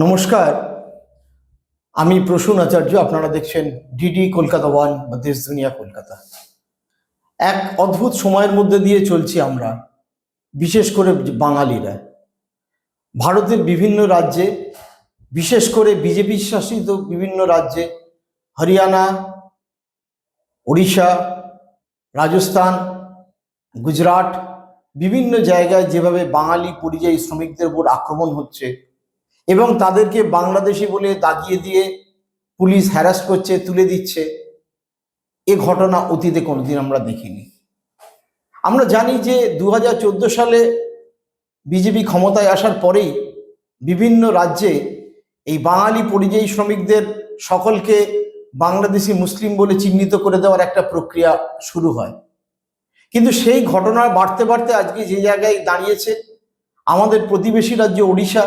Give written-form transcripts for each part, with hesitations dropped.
নমস্কার, আমি প্রসূন আচার্য। আপনারা দেখছেন ডিডি কলকাতা ওয়ান বা দেশ দুনিয়া কলকাতা। এক অদ্ভুত সময়ের মধ্যে দিয়ে চলছি আমরা, বিশেষ করে বাঙালিরা। ভারতের বিভিন্ন রাজ্যে, বিশেষ করে বিজেপি শাসিত বিভিন্ন রাজ্যে, হরিয়ানা, উড়িষ্যা, রাজস্থান, গুজরাট, বিভিন্ন জায়গায় যেভাবে বাঙালি পরিযায়ী শ্রমিকদের উপর আক্রমণ হচ্ছে এবং তাদেরকে বাংলাদেশি বলে দাগিয়ে দিয়ে পুলিশ হ্যারাস করছে, তুলে দিচ্ছে, এ ঘটনা অতীতে কোনোদিন আমরা দেখিনি। আমরা জানি যে 2014 সালে বিজেপি ক্ষমতায় আসার পরেই বিভিন্ন রাজ্যে এই বাঙালি পরিযায়ী শ্রমিকদের সকলকে বাংলাদেশি মুসলিম বলে চিহ্নিত করে দেওয়ার একটা প্রক্রিয়া শুরু হয়। কিন্তু সেই ঘটনা বাড়তে বাড়তে আজকে যে জায়গায় দাঁড়িয়েছে, আমাদের প্রতিবেশী রাজ্য ওড়িশা,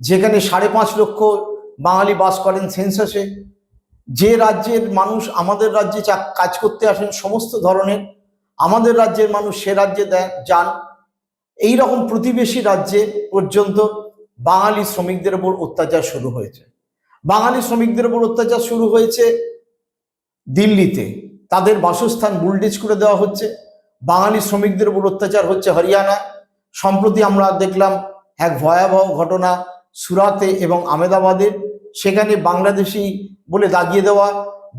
যেখানে 5.5 লক্ষ বাঙালি বাস করেন সেন্সাসে, যে রাজ্যের মানুষ আমাদের রাজ্যে কাজ করতে আসেন সমস্ত ধরনের, আমাদের রাজ্যের মানুষ সে রাজ্যে যান, এই রকম প্রতিবেশী রাজ্যে পর্যন্ত বাঙালি শ্রমিকদের উপর অত্যাচার শুরু হয়েছে। বাঙালি শ্রমিকদের উপর অত্যাচার শুরু হয়েছে দিল্লিতে, তাদের বাসস্থান বুলডোজ করে দেওয়া হচ্ছে। বাঙালি শ্রমিকদের উপর অত্যাচার হচ্ছে হরিয়ানা। সম্প্রতি আমরা দেখলাম এক ভয়াবহ ঘটনা সুরাতে এবং আহমেদাবাদে, সেখানে বাংলাদেশি বলে দাগিয়ে দেওয়া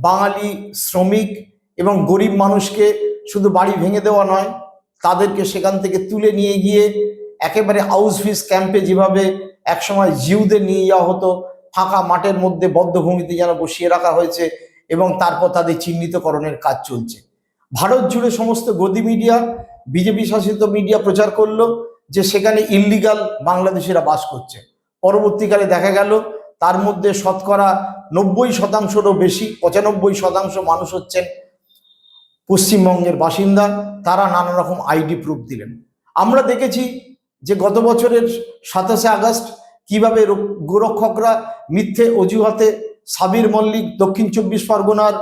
বাঙালি শ্রমিক এবং গরিব মানুষকে শুধু বাড়ি ভেঙে দেওয়া নয়, তাদেরকে সেখান থেকে তুলে নিয়ে গিয়ে একেবারে আউশভিটজ ক্যাম্পে যেভাবে একসময় জিউদের নিয়ে যাওয়া হতো, ফাঁকা মাঠের মধ্যে বদ্ধভূমিতে যেন বসিয়ে রাখা হয়েছে এবং তারপর তাদের চিহ্নিতকরণের কাজ চলছে। ভারত জুড়ে সমস্ত গদি মিডিয়া, বিজেপি শাসিত মিডিয়া প্রচার করলো যে সেখানে ইল্লিগাল বাংলাদেশিরা বাস করছে। পরবর্তীকালে দেখা গেল তার মধ্যে শতকরা 90%-রও বেশি, 95% মানুষ হচ্ছেন পশ্চিমবঙ্গের বাসিন্দা। তারা নানা রকম আইডি প্রুফ দিলেন। আমরা দেখেছি যে গত বছরের 27শে আগস্ট কিভাবে গোরক্ষকরা মিথ্যে অজুহাতে সাবির মল্লিক, দক্ষিণ 24 পরগনার,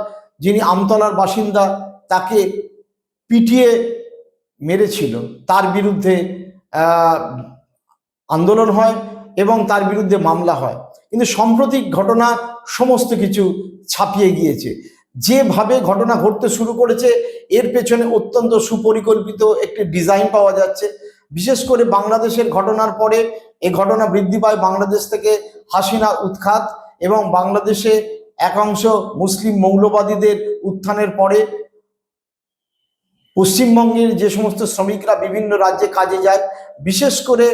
যিনি আমতলার বাসিন্দা, তাকে পিটিয়ে মেরেছিল, তার বিরুদ্ধে আন্দোলন হয় এবং তার বিরুদ্ধে মামলা হয়। কিন্তু সাম্প্রতিক ঘটনা সমস্ত কিছু ছাপিয়ে গিয়েছে। যেভাবে ঘটনা ঘটতে শুরু করেছে এর পেছনে অত্যন্ত সুপরিকল্পিত একটি ডিজাইন পাওয়া যাচ্ছে। বিশেষ করে বাংলাদেশের ঘটনার পরে এই ঘটনা বৃদ্ধি পায় বাংলাদেশ থেকে হাসিনা উৎখাত এবং বাংলাদেশে একাংশ মুসলিম মৌলবাদীদের উত্থানের পরে পশ্চিমবঙ্গের যে সমস্ত শ্রমিকরা বিভিন্ন রাজ্যে কাজে যায়, বিশেষ করে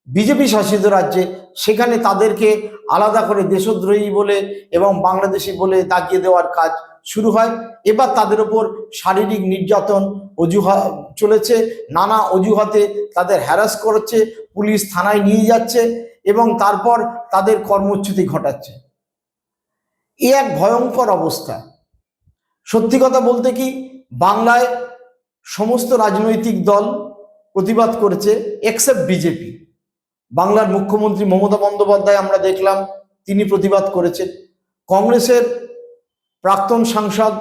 বিজেপি শাসিত রাজ্যে, সেখানে তাদেরকে আলাদা করে দেশদ্রোহী বলে এবং বাংলাদেশি বলে দাগিয়ে দেওয়ার কাজ শুরু হয়। এবার তাদের ওপর শারীরিক নির্যাতন অজুহাত চলেছে, নানা অজুহাতে তাদের হ্যারাস করছে, পুলিশ থানায় নিয়ে যাচ্ছে এবং তারপর তাদের কর্মচ্যুতি ঘটাচ্ছে। এ এক ভয়ঙ্কর অবস্থা। সত্যি কথা বলতে কি, বাংলায় সমস্ত রাজনৈতিক দল প্রতিবাদ করেছে এক্সেপ্ট বিজেপি। বাংলার মুখ্যমন্ত্রী মমতা বন্দ্যোপাধ্যায় আমরা দেখলাম তিনি প্রতিবাদ করেছেন। কংগ্রেসের প্রাক্তন সাংসদ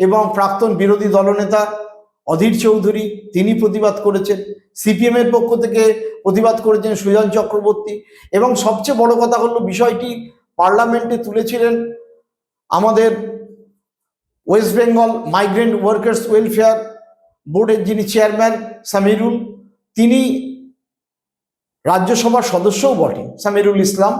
এবং প্রাক্তন বিরোধী দলনেতা অধীর চৌধুরী তিনি প্রতিবাদ করেছেন। সিপিএম এর পক্ষ থেকে প্রতিবাদ করেছেন সুজন চক্রবর্তী। এবং সবচেয়ে বড় কথা হলো, বিষয়টি পার্লামেন্টে তুলেছিলেন আমাদের West Bengal migrant workers welfare বোর্ডের যিনি চেয়ারম্যান সামিরুল, তিনি রাজ্যসভার সদস্যও বটে। সামিরুল ইসলাম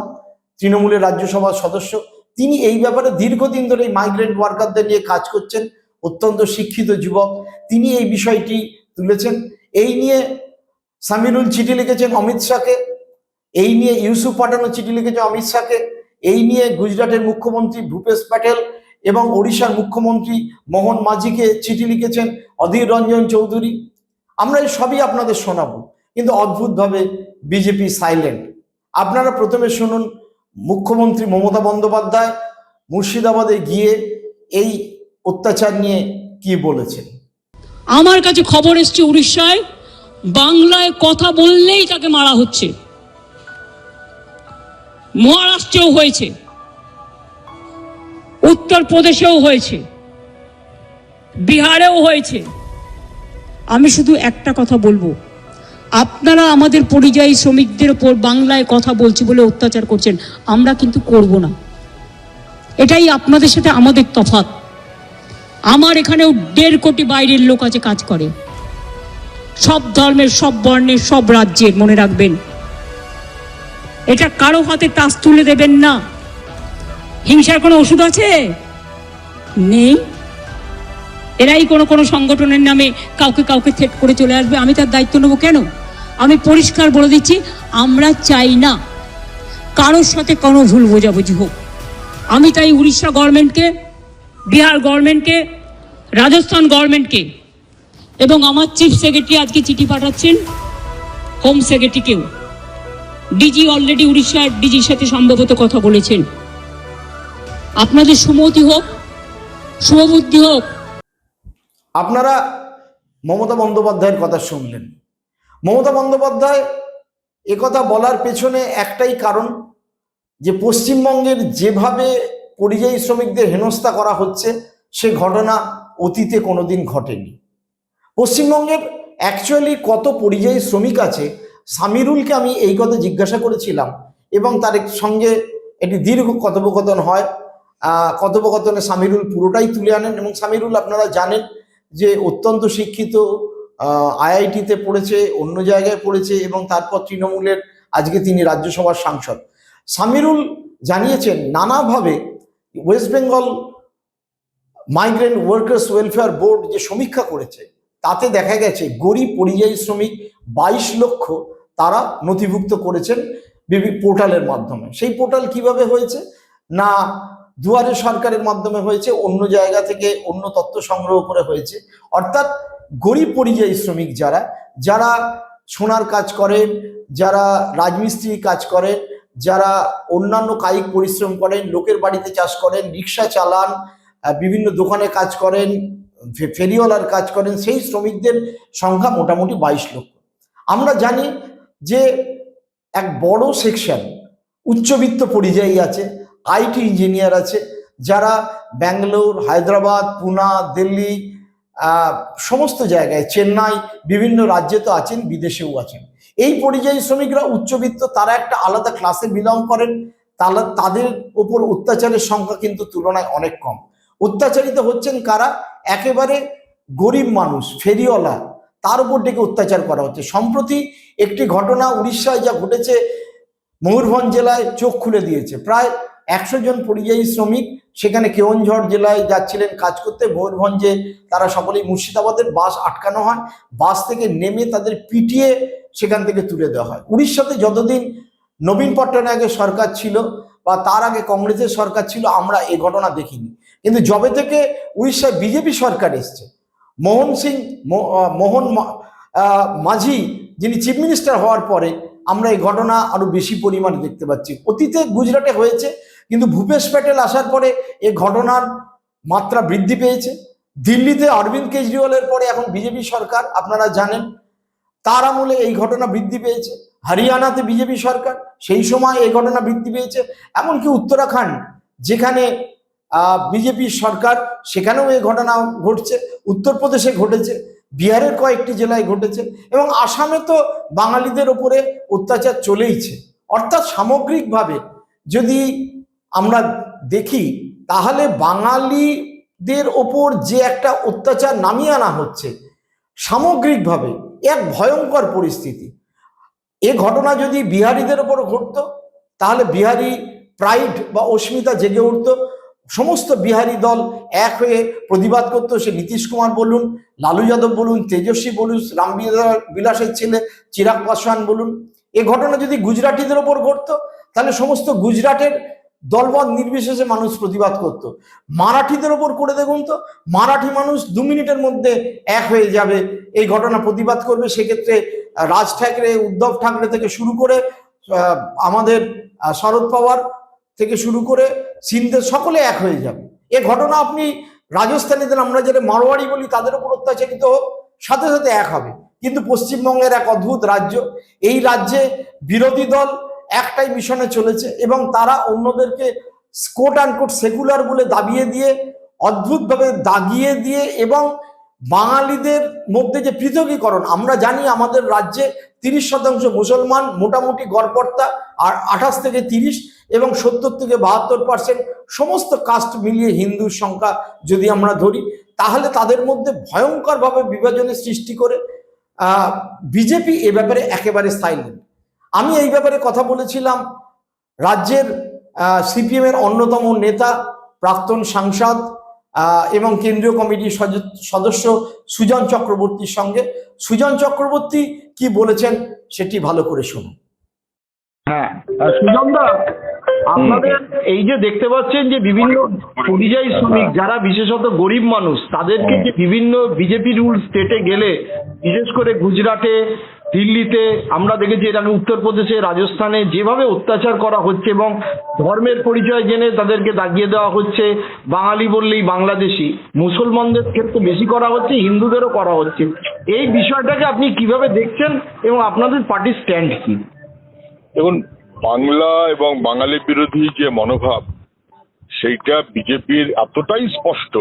তৃণমূলের রাজ্যসভার সদস্য। তিনি এই ব্যাপারে দীর্ঘদিন ধরে এই মাইগ্রেন্ট ওয়ার্কারদের নিয়ে কাজ করছেন, অত্যন্ত শিক্ষিত যুবক। তিনি এই বিষয়টি তুলেছেন। এই নিয়ে সামিরুল চিঠি লিখেছেন অমিত শাহকে, এই নিয়ে ইউসুফ পাঠানও চিঠি লিখেছেন অমিত শাহকে, এই নিয়ে গুজরাটের মুখ্যমন্ত্রী ভূপেশ প্যাটেল এবং ওড়িশার মুখ্যমন্ত্রী মোহন মাঝিকে চিঠি লিখেছেন অধীর রঞ্জন চৌধুরী। আমরা এই সবই আপনাদের শোনাবো, কিন্তু অদ্ভুতভাবে বিজেপি সাইলেন্ট। আপনারা প্রথমে শুনুন মুখ্যমন্ত্রী মমতা বন্দ্যোপাধ্যায় মুর্শিদাবাদে গিয়ে এই অত্যাচার নিয়ে কি বলেছেন। আমার কাছে খবর এসছে উড়িষ্যায় বাংলায় কথা বললেই তাকে মারা হচ্ছে। মহারাষ্ট্রেও হয়েছে, উত্তরপ্রদেশেও হয়েছে, বিহারেও হয়েছে। আমি শুধু একটা কথা বলবো, আপনারা আমাদের পরিযায়ী শ্রমিকদের ওপর বাংলায় কথা বলছি বলে অত্যাচার করছেন, আমরা কিন্তু করব না। এটাই আপনাদের সাথে আমাদের তফাৎ। আমার এখানেও 1.5 কোটি বাইরের লোক আছে, কাজ করে, সব ধর্মের, সব বর্ণের, সব রাজ্যের। মনে রাখবেন, এটা কারো হাতে টাচ তুলে দেবেন না। হিংসার কোনো ওষুধ আছে? নেই। এরাই কোনো সংগঠনের নামে কাউকে থ্রেট করে চলে আসবে, আমি তার দায়িত্ব নেবো কেন? আমি পরিষ্কার বলে দিচ্ছি, আমরা চাই না কারোর সাথে কোনো ভুল বোঝাবুঝি হোক। আমি তাই উড়িষ্যা গভর্নমেন্টকে, বিহার গভর্নমেন্টকে, রাজস্থান গভর্নমেন্টকে এবং আমার চিফ সেক্রেটারি আজকে চিঠি পাঠাচ্ছেন হোম সেক্রেটারিকেও। ডিজি অলরেডি উড়িষ্যার ডিজির সাথে সম্ভবত কথা বলেছেন। আপনাদের সুমতি হোক, শুভবুদ্ধি হোক। আপনারা মমতা বন্দ্যোপাধ্যায়ের কথা শুনলেন। মমতা বন্দ্যোপাধ্যায় একথা বলার পেছনে একটাই কারণ, যে পশ্চিমবঙ্গের যেভাবে পরিযায়ী শ্রমিকদের হেনস্থা করা হচ্ছে সে ঘটনা অতীতে কোনোদিন ঘটেনি। পশ্চিমবঙ্গের অ্যাকচুয়ালি কত পরিযায়ী শ্রমিক আছে, সামিরুলকে আমি এই কথা জিজ্ঞাসা করেছিলাম এবং তার সঙ্গে একটি দীর্ঘ কথোপকথন হয়। কথোপকথনে সামিরুল পুরোটাই তুলে আনেন এবং সামিরুল আপনারা জানেন যে অত্যন্ত শিক্ষিত, আইআইটিতে পড়েছে, অন্য জায়গায় পড়েছে এবং তারপর তৃণমূলের আজকে তিনি রাজ্যসভার সাংসদ। সামিরুল জানিয়েছেন নানাভাবে West Bengal migrant workers welfare board যে সমীক্ষা করেছে তাতে দেখা গেছে গরিব পরিযায়ী শ্রমিক 22 লক্ষ তারা নথিভুক্ত করেছেন বিভিন্ন পোর্টালের মাধ্যমে। সেই পোর্টাল কিভাবে হয়েছে না, দুয়ারে সরকারের মাধ্যমে হয়েছে, অন্য জায়গা থেকে অন্য তথ্য সংগ্রহ করে হয়েছে। অর্থাৎ গরিব পরিযায়ী শ্রমিক যারা যারা সোনার কাজ করেন, যারা রাজমিস্ত্রি কাজ করেন, যারা অন্যান্য কায়িক পরিশ্রম করেন, লোকের বাড়িতে চাষ করেন, রিক্সা চালান, বিভিন্ন দোকানে কাজ করেন, ফেরিওয়ালার কাজ করেন, সেই শ্রমিকদের সংখ্যা মোটামুটি 22 লক্ষ। আমরা জানি যে এক বড় সেকশন উচ্চবিত্ত পরিযায়ী আছে, আইটি ইঞ্জিনিয়ার আছে, যারা ব্যাঙ্গালোর, হায়দ্রাবাদ, পুনা, দিল্লি, সমস্ত জায়গায়, চেন্নাই, বিভিন্ন রাজ্যে তো আছেন, বিদেশেও আছেন। এই পরিযায়ী শ্রমিকরা উচ্চবিত্ত, তারা একটা আলাদা ক্লাসে বিলং করেন। তাদের উপর অত্যাচারের সংখ্যা কিন্তু তুলনায় অনেক কম। অত্যাচারিত হচ্ছেন কারা? একেবারে গরিব মানুষ, ফেরিওয়ালা, তার উপর ডেকে অত্যাচার করা হচ্ছে। সম্প্রতি একটি ঘটনা উড়িষ্যায় যা ঘটেছে, ময়ূরভঞ্জ জেলায় চোখ খুলে দিয়েছে। প্রায় 100 জন পরিযায়ী শ্রমিক সেখানে কেওনঝড় জেলায় যাচ্ছিলেন কাজ করতে, ময়ূরভঞ্জে তারা সকলেই মুর্শিদাবাদের, বাস আটকানো হয়, বাস থেকে নেমে তাদের পিটিয়ে সেখান থেকে তুলে দেওয়া হয়। উড়িষ্যাতে যতদিন নবীন পট্টনায়কের সরকার ছিল বা তার আগে কংগ্রেসের সরকার ছিল আমরা এই ঘটনা দেখিনি, কিন্তু যবে থেকে উড়িষ্যায় বিজেপি সরকার এসছে, মোহন মাঝি যিনি চিফ মিনিস্টার হওয়ার পরে আমরা এই ঘটনা আরো বেশি পরিমাণে দেখতে পাচ্ছি। অতীতে গুজরাটে হয়েছে, কিন্তু ভূপেশ প্যাটেল আসার পরে এই ঘটনার মাত্রা বৃদ্ধি পেয়েছে। দিল্লিতে অরবিন্দ কেজরিওয়ালের পরে এখন বিজেপি সরকার, আপনারা জানেন, তার আমলে এই ঘটনা বৃদ্ধি পেয়েছে। হরিয়ানাতে বিজেপি সরকার, সেই সময় এই ঘটনা বৃদ্ধি পেয়েছে। এমনকি উত্তরাখণ্ড যেখানে বিজেপির সরকার, সেখানেও এই ঘটনা ঘটছে। উত্তরপ্রদেশে ঘটেছে, বিহারের কয়েকটি জেলায় ঘটেছে এবং আসামে তো বাঙালিদের ওপরে অত্যাচার চলেইছে। অর্থাৎ সামগ্রিকভাবে যদি আমরা দেখি তাহলে বাঙালিদের ওপর যে একটা অত্যাচার নামিয়ে আনা হচ্ছে সামগ্রিকভাবে এক ভয়ঙ্কর পরিস্থিতি। এ ঘটনা যদি বিহারিদের ওপর ঘটতো তাহলে বিহারি প্রাইড বা অস্মিতা জেগে উঠতো, সমস্ত বিহারি দল এক হয়ে প্রতিবাদ করতো। সে নীতিশ কুমার বলুন, লালু যাদব বলুন, তেজস্বী বলুন, রামবিলাসের ছেলে চিরাগ পাসওয়ান বলুন। এ ঘটনা যদি গুজরাটিদের ওপর ঘটতো তাহলে সমস্ত গুজরাটের দলবল নির্বিশেষে মানুষ প্রতিবাদ করত। মারাঠিদের ওপর করে দেখুন তো, মারাঠি মানুষ 2 মিনিটের মধ্যে এক হয়ে যাবে, এই ঘটনা প্রতিবাদ করবে। সেক্ষেত্রে রাজ ঠাকরে, উদ্ধব ঠাকরে থেকে শুরু করে আমাদের শরদ পাওয়ার থেকে শুরু করে সিন্ধে সকলে এক হয়ে যাবে। এ ঘটনা আপনি রাজস্থানীদের, আমরা যারা মারোয়াড়ি বলি, তাদের উপর অত্যাচারিত হোক, সাথে সাথে এক হবে। কিন্তু পশ্চিমবঙ্গের এক অদ্ভুত রাজ্য, এই রাজ্যে বিরোধী দল একটাই মিশনে চলেছে এবং তারা অন্যদেরকে কোট আনকোট সেকুলার বলে দাবিয়ে দিয়ে, অদ্ভুতভাবে দাগিয়ে দিয়ে এবং বাঙালিদের মধ্যে যে পৃথকীকরণ, আমরা জানি আমাদের রাজ্যে 30% মুসলমান, মোটামুটি গড়পড়তা, আর 28 থেকে 30 এবং 70 থেকে 72% সমস্ত কাস্ট মিলিয়ে হিন্দুর সংখ্যা যদি আমরা ধরি, তাহলে তাদের মধ্যে ভয়ঙ্করভাবে বিভাজনের সৃষ্টি করে বিজেপি এ ব্যাপারে একেবারে সাইলেন্ট। আমি এই ব্যাপারে কথা বলেছিলাম রাজ্যের সিপিএম এর অন্যতম নেতা, প্রাক্তন সাংসদ এবং কেন্দ্রীয় কমিটির সদস্য সুজন চক্রবর্তীর সঙ্গে। সুজন চক্রবর্তী কি বলেছেন সেটি ভালো করে শুনুন। হ্যাঁ, সুজনদা, আপনাদের এই যে দেখতে পাচ্ছেন যে বিভিন্ন পরিযায়ী শ্রমিক যারা বিশেষত গরিব মানুষ, তাদেরকে যে বিভিন্ন বিজেপি রুল স্টেটে গেলে, বিশেষ করে গুজরাটে, দিল্লিতে, আমরা দেখেছি এর আগে উত্তরপ্রদেশে, রাজস্থানে যেভাবে অত্যাচার করা হচ্ছে এবং ধর্মের পরিচয় জেনে তাদেরকে দাগিয়ে দেওয়া হচ্ছে। বাঙালি বললেই বাংলাদেশি, মুসলমানদের ক্ষেত্রে বেশি করা হচ্ছে, হিন্দুদেরও করা হচ্ছে। এই বিষয়টাকে আপনি কিভাবে দেখছেন এবং আপনাদের পার্টির স্ট্যান্ড কি? দেখুন, বাংলা এবং বাঙালি বিরোধী যে মনোভাব, সেইটা বিজেপির এতটাই স্পষ্ট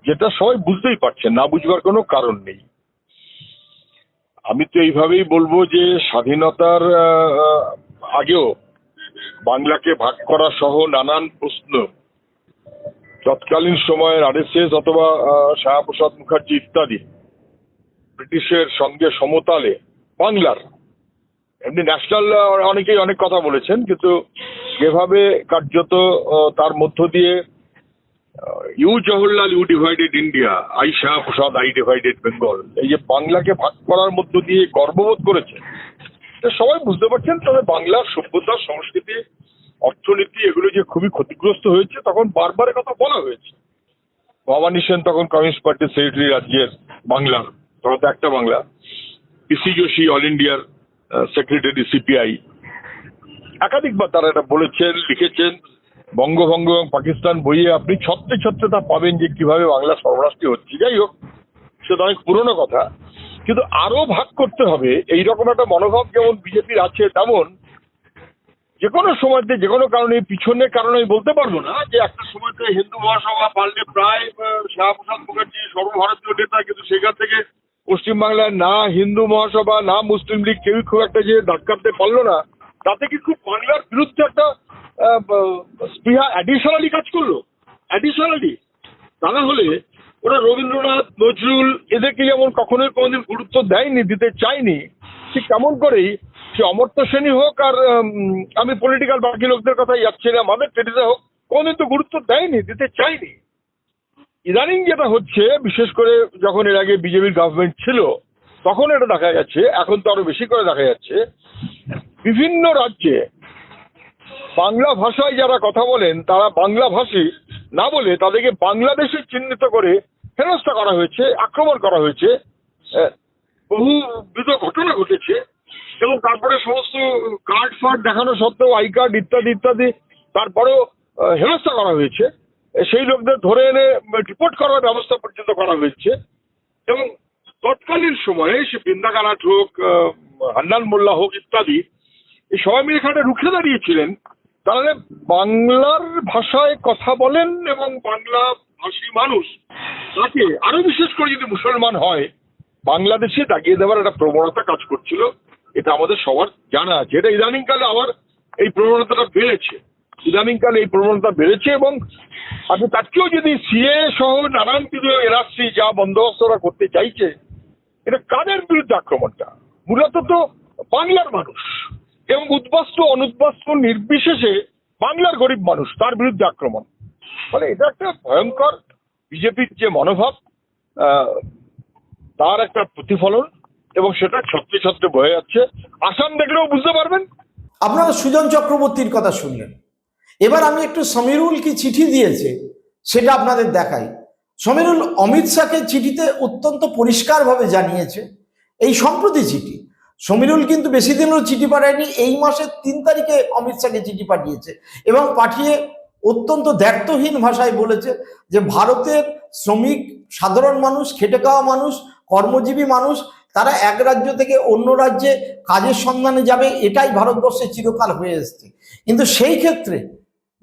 যেটা সবাই বুঝতেই পারছেন, না বুঝবার কোনো কারণ নেই। আমি তো এইভাবেই বলবো যে স্বাধীনতার আগেও বাংলাকে ভাগ করা সহ নানান প্রশ্ন তৎকালীন সময়ের আরএসএস অথবা শ্যামাপ্রসাদ মুখার্জি ইত্যাদি ব্রিটিশের সঙ্গে সমতালে বাংলার, এমনি ন্যাশনাল অনেকেই অনেক কথা বলেছেন, কিন্তু যেভাবে কার্যত তার মধ্য দিয়ে you Jawaharlal you divided India, I Shyamaprasad I divided Bengal, এই যে বাংলাকে ভাগ করার মধ্য দিয়ে গর্ববোধ করেছে, সবাই বুঝতে পারছেন। তবে বাংলার সভ্যতা, সংস্কৃতি, অর্থনীতি এগুলো যে খুবই ক্ষতিগ্রস্ত হয়েছে, তখন বারবার কথা বলা হয়েছে। ভবানী সেন তখন কমিউনিস্ট পার্টির সেক্রেটারি রাজ্যের বাংলার, তখন তো একটা বাংলা। পিসি যোশী অল ইন্ডিয়ার সেক্রেটারি সিপিআই, একাধিকবার তারা এটা বলেছেন, লিখেছেন। বঙ্গভঙ্গ এবং পাকিস্তান বইয়ে আপনি ছত্রে ছত্রে তা পাবেন যে কিভাবে বাংলা সর্বরাষ্ট্রীয় হচ্ছে। যাই হোক, সেটা অনেক পুরনো কথা, কিন্তু আরো ভাগ করতে হবে এইরকম একটা মনোভাব যেমন বিজেপির আছে, তেমন যে কোনো সময়তে যে কোনো কারণে, পিছনের কারণে আমি বলতে পারবো না যে একটা সময়তে হিন্দু মহাসভা পাল্টে প্রায় শ্যামাপ্রসাদ মুখার্জি সর্বভারতীয় নেতা, কিন্তু সেখান থেকে পশ্চিমবাংলায় না হিন্দু মহাসভা না মুসলিম লীগ কেউই খুব একটা যে দাগ কাটতে পারলো না, তাতে কি খুব বাংলার বিরুদ্ধে একটা স্পৃহা অ্যাডিশনালি কাজ করলো। অ্যাডিশনালি তা না হলে ওরা রবীন্দ্রনাথ, নজরুল এদেরকে যেমন কখনোই কোনোদিন গুরুত্ব দেয়নি, দিতে চায়নি, ঠিক তেমন করেই সে অমর্ত্য সেনী হোক আর আমি পলিটিক্যাল বাকি লোকদের কথাই যাচ্ছি না, মাদার টেরেসা হোক, কোনোদিন তো গুরুত্ব দেয়নি, দিতে চায়নি। ইদানিং যেটা হচ্ছে, বিশেষ করে যখন এর আগে বিজেপির গভর্নমেন্ট ছিল তখন এটা দেখা যাচ্ছে, এখন তো আরো বেশি করে দেখা যাচ্ছে, বিভিন্ন রাজ্যে বাংলা ভাষায় যারা কথা বলেন তারা বাংলা ভাষী না বলে তাদেরকে বাংলাদেশে চিহ্নিত করে হেনস্থা করা হয়েছে, আক্রমণ করা হয়েছে, বহুবিধ ঘটনা ঘটেছে। এবং তারপরে সমস্ত কার্ড ফার্ড দেখানো সত্ত্বেও, আই কার্ড ইত্যাদি ইত্যাদি, তারপরেও হেনস্থা করা হয়েছে। সেই লোকদের ধরে এনে রিপোর্ট করার ব্যবস্থা পর্যন্ত করা হয়েছে। এবং তৎকালীন সময়ে সে বৃন্দা কানাট হোক, হান্নান মোল্লা হোক ইত্যাদি, এই সবাই মিলে এখানে রুখে দাঁড়িয়েছিলেন। তাহলে বাংলার ভাষায় কথা বলেন এবং বাংলা ভাষী মানুষ তাকে আরো বিশেষ করে যদি মুসলমান হয়, বাংলাদেশে দাগিয়ে দেওয়ার একটা প্রবণতা কাজ করছিল, এটা আমাদের সবার জানা আছে। এটা ইদানিংকালে আবার এই প্রবণতাটা বেড়েছে, ইদানিংকালে এই প্রবণতা বেড়েছে। এবং আপনি তাকেও যদি সিএ সহ নানান কিছু এনআরসি যা বন্দোবস্ত ওরা করতে চাইছে, এটা কাদের বিরুদ্ধে আক্রমণটা? মূলত তো বাংলার মানুষ এবং উদ্বাস্তু অনুদ্বাস্তু নির্বিশেষে বাংলার গরিব মানুষ, তার বিরুদ্ধে আক্রমণ। ফলে এটা একটা ভয়ঙ্কর বিজেপির যে মনোভাব, তার একটা প্রতিফলন, এবং সেটা ছত্রে ছত্রে বয়ে যাচ্ছে। আসাম দেখলেও বুঝতে পারবেন। আপনারা সুজন চক্রবর্তীর কথা শুনলেন। এবার আমি একটু সমীরুল কি চিঠি দিয়েছে সেটা আপনাদের দেখাই। সমীরুল অমিত শাহকে চিঠিতে অত্যন্ত পরিষ্কারভাবে জানিয়েছে, এই সম্প্রতি চিঠি। সমীরুল কিন্তু বেশি দিনেরও চিঠি পাঠায়নি, এই মাসের 3 তারিখে অমিত শাহকে চিঠি পাঠিয়েছে এবং পাঠিয়ে অত্যন্ত দ্ব্যর্থহীন ভাষায় বলেছে যে ভারতের শ্রমিক, সাধারণ মানুষ, খেটে খাওয়া মানুষ, কর্মজীবী মানুষ, তারা এক রাজ্য থেকে অন্য রাজ্যে কাজের সন্ধানে যাবে, এটাই ভারতবর্ষে চিরকাল হয়ে এসছে। কিন্তু সেই ক্ষেত্রে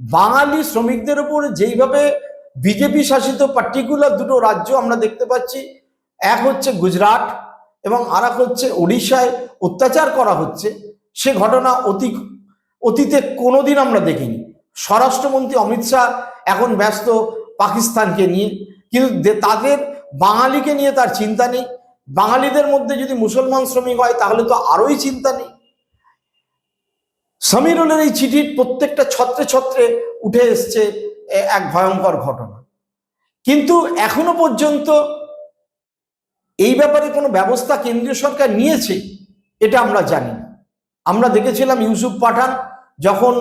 বাঙালি শ্রমিকদের উপর যেইভাবে বিজেপি শাসিত পার্টিকুলার দুটো রাজ্য আমরা দেখতে পাচ্ছি, এক হচ্ছে গুজরাট এবং আর এক হচ্ছে ওড়িশায় অত্যাচার করা হচ্ছে, সে ঘটনা অতীতে কোনোদিন আমরা দেখিনি। স্বরাষ্ট্রমন্ত্রী অমিত শাহ এখন ব্যস্ত পাকিস্তানকে নিয়ে, কিন্তু তাদের বাঙালিকে নিয়ে তার চিন্তা নেই। বাঙালিদের মধ্যে যদি মুসলমান শ্রমিক হয় তাহলে তো আরোই চিন্তা নেই। সমীরুলের এই চিঠির প্রত্যেকটা ছত্রে ছত্রে উঠে এসছে এক ভয়ঙ্কর ঘটনা, কিন্তু এখনো পর্যন্ত এই ব্যাপারে কোনো ব্যবস্থা কেন্দ্রীয় সরকার নিয়েছে এটা আমরা জানি না। আমরা দেখেছিলাম ইউসুফ পাঠান যখন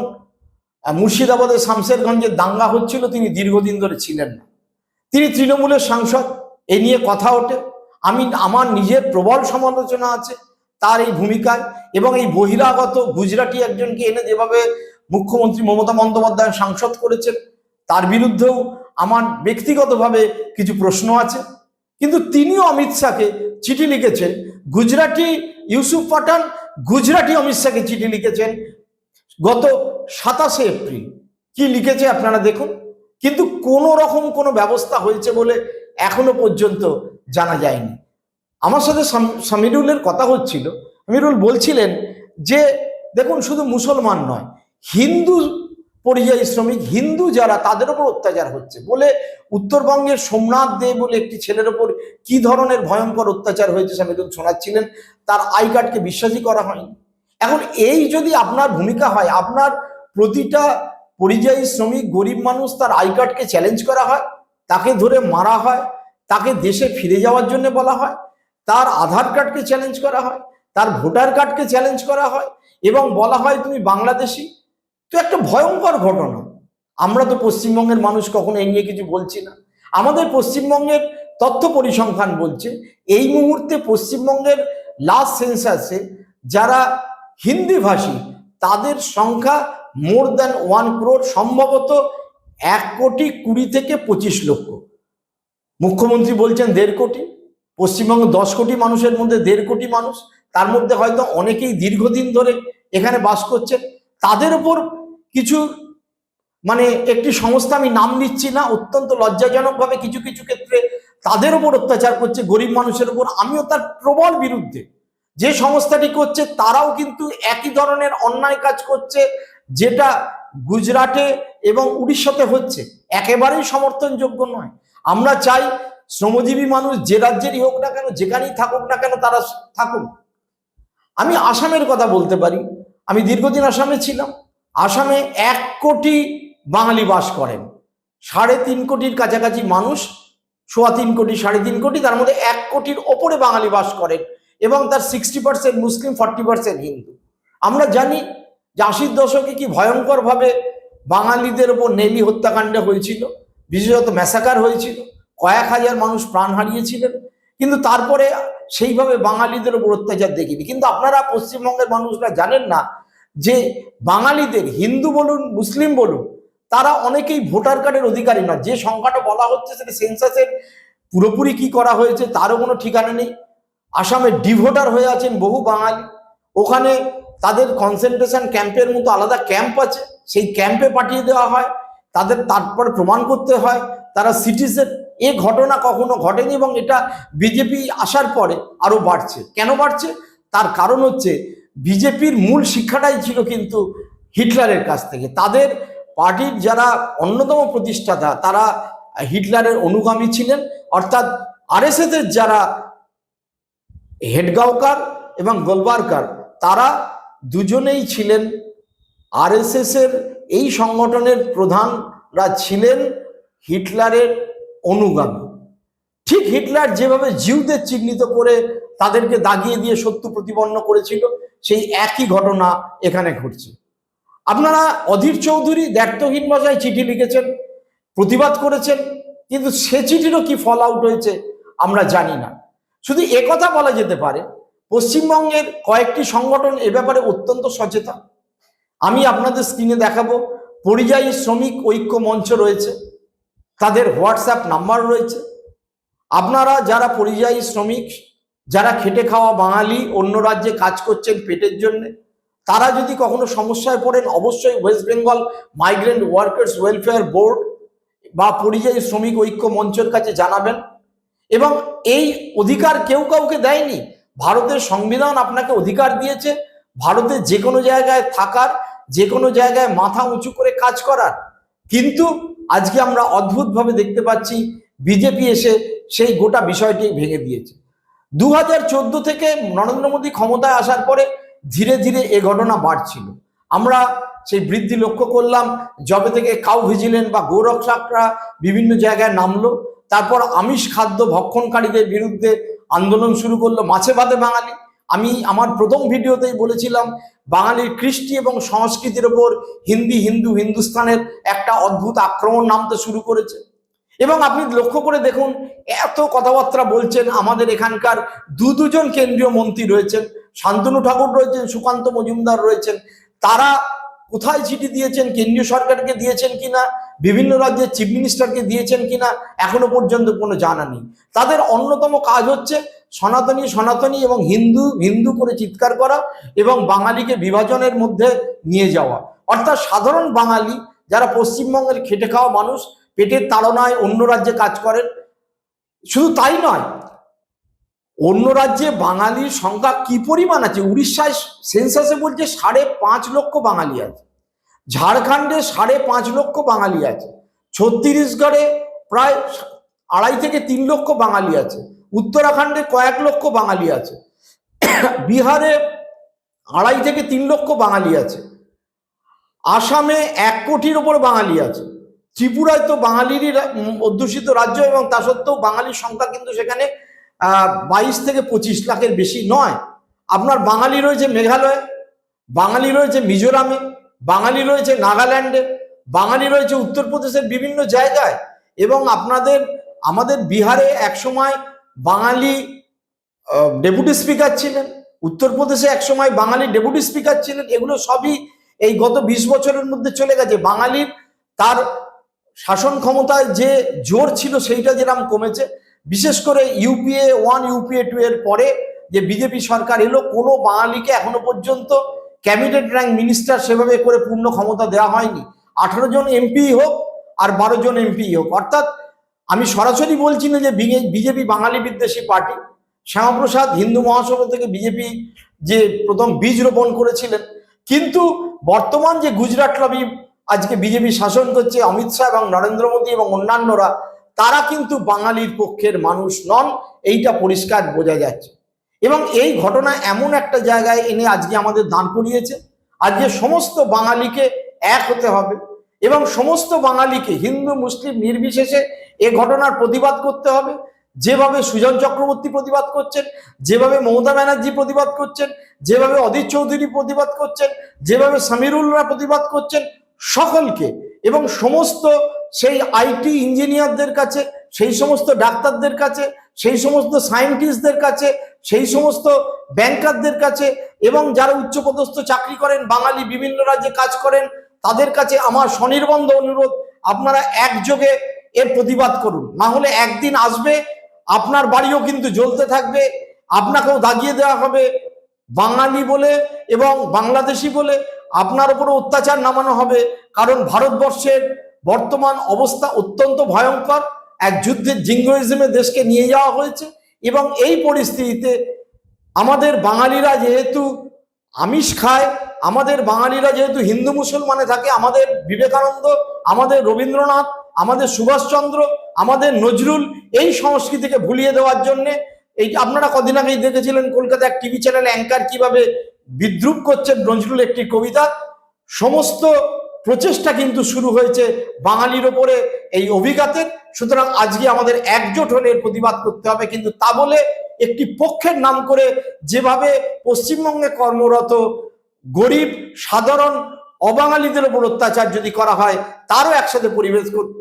মুর্শিদাবাদের শামশেরগঞ্জে দাঙ্গা হচ্ছিল, তিনি দীর্ঘদিন ধরে ছিলেন না, তিনি তৃণমূলের সাংসদ, এ নিয়ে কথা ওঠে। আমার নিজের প্রবল সমালোচনা আছে তার এই ভূমিকায়, এবং এই বহিরাগত গুজরাটি একজনকে এনে যেভাবে মুখ্যমন্ত্রী মমতা বন্দ্যোপাধ্যায় সাংসদ করেছেন তার বিরুদ্ধেও আমার ব্যক্তিগতভাবে কিছু প্রশ্ন আছে। কিন্তু তিনিও অমিত শাহকে চিঠি লিখেছেন, গুজরাটি ইউসুফ পাঠান গুজরাটি অমিত শাহকে চিঠি লিখেছেন গত 27 এপ্রিল। কি লিখেছে আপনারা দেখুন, কিন্তু কোনো রকম কোনো ব্যবস্থা হয়েছে বলে এখনো পর্যন্ত জানা যায়নি। আমার সাথে সমীরুলের কথা হচ্ছিল, সমীরুল বলছিলেন যে দেখুন শুধু মুসলমান নয়, হিন্দু পরিযায়ী শ্রমিক, হিন্দু যারা তাদের উপর অত্যাচার হচ্ছে বলে, উত্তরবঙ্গের সোমনাথ দে বলে একটি ছেলের ওপর কি ধরনের ভয়ঙ্কর অত্যাচার হয়েছে সমীরুল শোনাচ্ছিলেন, তার আই কার্ডকে বিশ্বাসই করা হয়নি। এখন এই যদি আপনার ভূমিকা হয়, আপনার প্রতিটা পরিযায়ী শ্রমিক গরিব মানুষ তার আই কার্ডকে চ্যালেঞ্জ করা হয়, তাকে ধরে মারা হয়, তাকে দেশে ফিরে যাওয়ার জন্য বলা হয়, তার আধার কার্ডকে চ্যালেঞ্জ করা হয়, তার ভোটার কার্ডকে চ্যালেঞ্জ করা হয় এবং বলা হয় তুমি বাংলাদেশি, তো একটা ভয়ঙ্কর ঘটনা। আমরা তো পশ্চিমবঙ্গের মানুষ কখনো এই নিয়ে কিছু বলছি না। আমাদের পশ্চিমবঙ্গের তথ্য পরিসংখ্যান বলছে এই মুহূর্তে পশ্চিমবঙ্গের লাস্ট সেন্সাসে যারা হিন্দি ভাষী তাদের সংখ্যা মোর দ্যান 1 crore, সম্ভবত 1,20,00,000 থেকে 25 লক্ষ। মুখ্যমন্ত্রী বলছেন 1.5 কোটি, পশ্চিমবঙ্গে 10 কোটি মানুষের মধ্যে 1.5 কোটি মানুষ, তার মধ্যে হয়তো অনেকেই দীর্ঘদিন ধরে এখানে বাস করছেন। তাদের উপর কিছু একটি সংস্থা, আমি নাম নিচ্ছি না, অত্যন্ত লজ্জাজনকভাবে কিছু কিছু ক্ষেত্রে তাদের উপর অত্যাচার করছে, গরিব মানুষের উপর। আমিও তার প্রবল বিরুদ্ধে। যে সংস্থাটি করছে তারাও কিন্তু একই ধরনের অন্যায় কাজ করছে যেটা গুজরাটে এবং উড়িষ্যাতে হচ্ছে, একেবারেই সমর্থনযোগ্য নয়। আমরা চাই শ্রমজীবী মানুষ যে রাজ্যেরই হোক না কেন, যেখানেই থাকুক না কেন, তারা থাকুক। আমি আসামের কথা বলতে পারি, আমি দীর্ঘদিন আসামে ছিলাম। আসামে 1 কোটি বাঙালি বাস করেন, 3.5 কোটির কাছাকাছি মানুষ, 3.25 কোটি 3.5 কোটি, তার মধ্যে 1 কোটির ওপরে বাঙালি বাস করেন এবং তার 60% মুসলিম, 40% হিন্দু। আমরা জানি যে 80-র দশকে কি ভয়ঙ্করভাবে বাঙালিদের ওপর নেলি হত্যাকাণ্ড হয়েছিল, বিশেষত ম্যাসাকার হয়েছিল, কয়েক হাজার মানুষ প্রাণ হারিয়েছিলেন, কিন্তু তারপরে সেইভাবে বাঙালিদের ওপর অত্যাচার দেখিনি। কিন্তু আপনারা পশ্চিমবঙ্গের মানুষরা জানেন না যে বাঙালিদের, হিন্দু বলুন মুসলিম বলুন, তারা অনেকেই ভোটার কার্ডের অধিকারী না। যে সংখ্যাটা বলা হচ্ছে সেটা সেন্সাসের পুরোপুরি কি করা হয়েছে তারও কোনো ঠিকানা নেই। আসামে ডিভোটার হয়ে আছেন বহু বাঙালি, ওখানে তাদের কনসেন্ট্রেশন ক্যাম্পের মতো আলাদা ক্যাম্প আছে, সেই ক্যাম্পে পাঠিয়ে দেওয়া হয়, তাদের তারপরে প্রমাণ করতে হয় তারা সিটিজেন। এ ঘটনা কখনো ঘটেনি এবং এটা বিজেপি আসার পরে আরো বাড়ছে। কেন বাড়ছে? তার কারণ হচ্ছে বিজেপির মূল শিক্ষাটাই ছিল কিন্তু হিটলারের কাছ থেকে। তাদের পার্টির যারা অন্যতম প্রতিষ্ঠাতা তারা হিটলারের অনুগামী ছিলেন, অর্থাৎ আরএসএস এর যারা হেডগাঁওকার এবং গোলবারকার তারা দুজনেই ছিলেন আরএসএস এর, এই সংগঠনের প্রধানরা ছিলেন হিটলারের অনুগামী। ঠিক হিটলার যেভাবে জিউদের চিহ্নিত করে তাদেরকে দাগিয়ে দিয়ে শত্রু প্রতিপন্ন করেছিল, সেই একই ঘটনা এখানে ঘটছে। আপনারা অধীর চৌধুরী দ্ব্যর্থহীন ভাষায় চিঠি লিখেছেন, প্রতিবাদ করেছেন, কিন্তু সে চিঠিরও কি ফল আউট হয়েছে আমরা জানি না। শুধু একথা বলা যেতে পারে পশ্চিমবঙ্গের কয়েকটি সংগঠন এ ব্যাপারে অত্যন্ত সচেতন। আমি আপনাদের স্ক্রিনে দেখাবো, পরিযায়ী শ্রমিক ঐক্য মঞ্চ রয়েছে, তাদের হোয়াটসঅ্যাপ নাম্বার রয়েছে। আপনারা যারা পরিযায়ী শ্রমিক, যারা খেটে খাওয়া বাঙালি, অন্য রাজ্যে কাজ করছেন পেটের জন্য, তারা যদি কখনো সমস্যায় পড়েন অবশ্যই West Bengal migrant workers welfare board বা পরিযায়ী শ্রমিক ঐক্য মঞ্চের কাছে জানাবেন। এবং এই অধিকার কেউ কাউকে দেয়নি, ভারতের সংবিধান আপনাকে অধিকার দিয়েছে ভারতের যে কোনো জায়গায় থাকার, যে কোনো জায়গায় মাথা উঁচু করে কাজ করার। কিন্তু আজকে আমরা অদ্ভুতভাবে দেখতে পাচ্ছি বিজেপি এসে সেই গোটা বিষয়টি ভেঙে দিয়েছে। 2014 থেকে নরেন্দ্র মোদী ক্ষমতায় আসার পরে ধীরে ধীরে এ ঘটনা বাড়ছিল। আমরা সেই বৃদ্ধি লক্ষ্য করলাম যবে থেকে কাউ ভিজিলেন্ট বা গোরক্ষকরা বিভিন্ন জায়গায় নামলো, তারপর আমিষ খাদ্য ভক্ষণকারীদের বিরুদ্ধে আন্দোলন শুরু করলো মাছে ভাতে বাঙালি। আমি আমার প্রথম ভিডিওতেই বলেছিলাম বাঙালির কৃষ্টি এবং সংস্কৃতির ওপর হিন্দুস্তানের একটা অদ্ভুত আক্রমণ নামতে শুরু করেছে। এবং আপনি লক্ষ্য করে দেখুন এত কথাবার্তা বলছেন, আমাদের এখানকার দুজন কেন্দ্রীয় মন্ত্রী রয়েছেন, শান্তনু ঠাকুর রয়েছেন, সুকান্ত মজুমদার রয়েছেন, তারা কোথায় চিঠি দিয়েছেন, কেন্দ্রীয় সরকারকে দিয়েছেন কিনা, বিভিন্ন রাজ্যের চিফ মিনিস্টারকে দিয়েছেন কিনা এখনো পর্যন্ত কোনো জানা নেই। তাদের অন্যতম কাজ হচ্ছে সনাতনী সনাতনী এবং হিন্দু হিন্দু করে চিৎকার করা এবং বাঙালিকে বিভাজনের মধ্যে নিয়ে যাওয়া। অর্থাৎ সাধারণ বাঙালি যারা পশ্চিমবঙ্গের খেটে খাওয়া মানুষ, পেটের তাড়নায় অন্য রাজ্যে কাজ করেন, শুধু তাই নয়, অন্য রাজ্যে বাঙালির সংখ্যা কি পরিমাণ আছে। উড়িষ্যায় সেন্সাসে বলছে 5.5 লক্ষ বাঙালি আছে, ঝাড়খণ্ডে 5.5 লক্ষ বাঙালি আছে, ছত্তিশগড়ে প্রায় 2.5 থেকে 3 লক্ষ বাঙালি আছে, উত্তরাখণ্ডে কয়েক লক্ষ বাঙালি আছে, বিহারে 2.5 থেকে 3 লক্ষ বাঙালি আছে, আসামে 1 কোটির ওপর বাঙালি আছে, ত্রিপুরায় তো বাঙালিরই অধ্যুষিত রাজ্য এবং তা সত্ত্বেও বাঙালির সংখ্যা কিন্তু সেখানে 22 থেকে 25 লাখের বেশি নয়। আপনার বাঙালি রয়েছে মেঘালয়ে, বাঙালি রয়েছে মিজোরামে, বাঙালি রয়েছে নাগাল্যান্ডে, বাঙালি রয়েছে উত্তরপ্রদেশের বিভিন্ন জায়গায়। এবং আমাদের বিহারে একসময় বাঙালি ডেপুটি স্পিকার ছিলেন, উত্তরপ্রদেশে একসময় বাঙালি ডেপুটি স্পিকার ছিলেন। এগুলো সবই এই গত 20 বছরের মধ্যে চলে গেছে। বাঙালির তার শাসন ক্ষমতায় যে জোর ছিল সেইটা যেরকম কমেছে। বিশেষ করে UPA 1 UPA 2 এর পরে যে বিজেপি সরকার এলো, কোনো বাঙালিকে এখনো পর্যন্ত ক্যাবিনেট র্যাঙ্ক মিনিস্টার সেভাবে করে পূর্ণ ক্ষমতা দেওয়া হয়নি। 18 জন MP হোক আর 12 জন MP হোক। অর্থাৎ আমি সরাসরি বলছি না যে বিজেপি বাঙালি বিদ্বেষী পার্টি। শ্যামাপ্রসাদ হিন্দু মহাসভা থেকে বিজেপি যে প্রথম বীজ রোপণ করেছিলেন, কিন্তু বর্তমান যে গুজরাট লবি আজকে বিজেপি শাসন করছে, অমিত শাহ এবং নরেন্দ্র মোদী এবং অন্যান্যরা, তারা কিন্তু বাঙালির পক্ষের মানুষ নন, এইটা পরিষ্কার বোঝা যাচ্ছে। এবং এই ঘটনা এমন একটা জায়গায় এনে আজকে আমাদের দাঁড় করিয়েছে। আজকে সমস্ত বাঙালিকে এক হতে হবে এবং সমস্ত বাঙালিকে হিন্দু মুসলিম নির্বিশেষে এ ঘটনার প্রতিবাদ করতে হবে। যেভাবে সুজন চক্রবর্তী প্রতিবাদ করছেন, যেভাবে মমতা ব্যানার্জি প্রতিবাদ করছেন, যেভাবে অধীর চৌধুরী প্রতিবাদ করছেন, যেভাবে সামিরুলরা প্রতিবাদ করছেন, সকলকে এবং সমস্ত সেই IT ইঞ্জিনিয়ারদের কাছে, সেই সমস্ত ডাক্তারদের কাছে, সেই সমস্ত সায়েন্টিস্টদের কাছে, সেই সমস্ত ব্যাংকারদের কাছে এবং যারা উচ্চপদস্থ চাকরি করেন, বাঙালি বিভিন্ন রাজ্যে কাজ করেন, তাদের কাছে আমার স্বনির্বন্ধ অনুরোধ, আপনারা একযোগে এর প্রতিবাদ করুন। না হলে একদিন আসবে আপনার বাড়িও কিন্তু জ্বলতে থাকবে, আপনাকেও দাগিয়ে দেওয়া হবে বাঙালি বলে এবং বাংলাদেশি বলে, আপনার উপরে অত্যাচার নামানো হবে। কারণ ভারতবর্ষের বর্তমান অবস্থা অত্যন্ত ভয়ঙ্কর, এক যুদ্ধের জিঙ্গোইজমে দেশকে নিয়ে যাওয়া হয়েছে। এবং এই পরিস্থিতিতে আমাদের বাঙালিরা যেহেতু আমিষ খায়, আমাদের বাঙালিরা যেহেতু হিন্দু মুসলমানে থাকে, আমাদের বিবেকানন্দ, আমাদের রবীন্দ্রনাথ, আমাদের সুভাষচন্দ্র, আমাদের নজরুল এই সংস্কৃতিকে ভুলিয়ে দেওয়ার জন্যে এই আপনারা কদিন আগেই দেখেছিলেন কলকাতা এক টিভি চ্যানেল অ্যাঙ্কার কিভাবে বিদ্রুপ করছেন নজরুল একটি কবিতা। সমস্ত প্রচেষ্টা কিন্তু শুরু হয়েছে বাঙালির ওপরে এই অভিঘাতের। সুতরাং আজকে আমাদের একজোট হলে প্রতিবাদ করতে হবে। কিন্তু তা বলে একটি পক্ষের নাম করে যেভাবে পশ্চিমবঙ্গে কর্মরত গরিব সাধারণ অবাঙালিদের উপর অত্যাচার যদি করা হয়, তারও একসাথে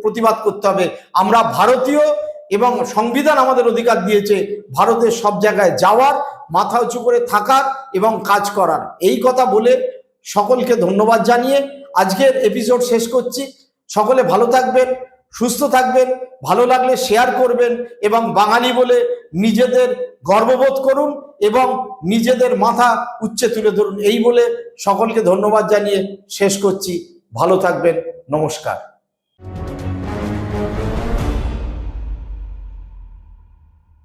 প্রতিবাদ করতে হবে। আমরা ভারতীয় এবং সংবিধান আমাদের অধিকার দিয়েছে ভারতের সব জায়গায় যাওয়ার, মাথা উঁচু করে থাকার এবং কাজ করার। এই কথা বলে সকলকে ধন্যবাদ জানিয়ে আজকের এপিসোড শেষ করছি। সকলে ভালো থাকবেন, সুস্থ থাকবেন, ভালো লাগলে শেয়ার করবেন এবং বাঙালি বলে নিজেদের গর্ববোধ করুন এবং নিজেদের মাথা উচ্চে তুলে ধরুন। এই বলে সকলকে ধন্যবাদ জানিয়ে শেষ করছি। ভালো থাকবেন, নমস্কার।